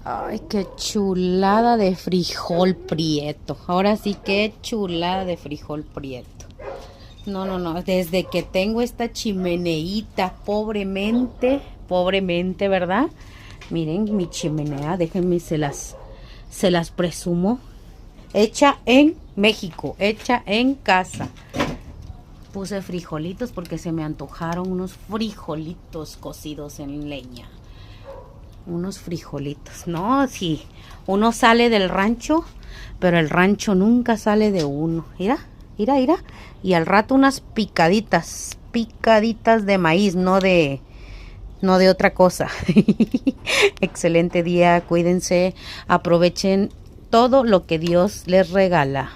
Ay, qué chulada de frijol prieto. Ahora sí, qué chulada de frijol prieto. No, no, no. Desde que tengo esta chimeneíta, pobremente, ¿verdad? Miren mi chimenea, déjenme, se las presumo. Hecha en México, hecha en casa. Puse frijolitos porque se me antojaron unos frijolitos cocidos en leña. Unos frijolitos. No, sí. Uno sale del rancho, pero el rancho nunca sale de uno. Mira, mira, mira. Y al rato unas picaditas. Picaditas de maíz, no de otra cosa. Excelente día. Cuídense. Aprovechen todo lo que Dios les regala.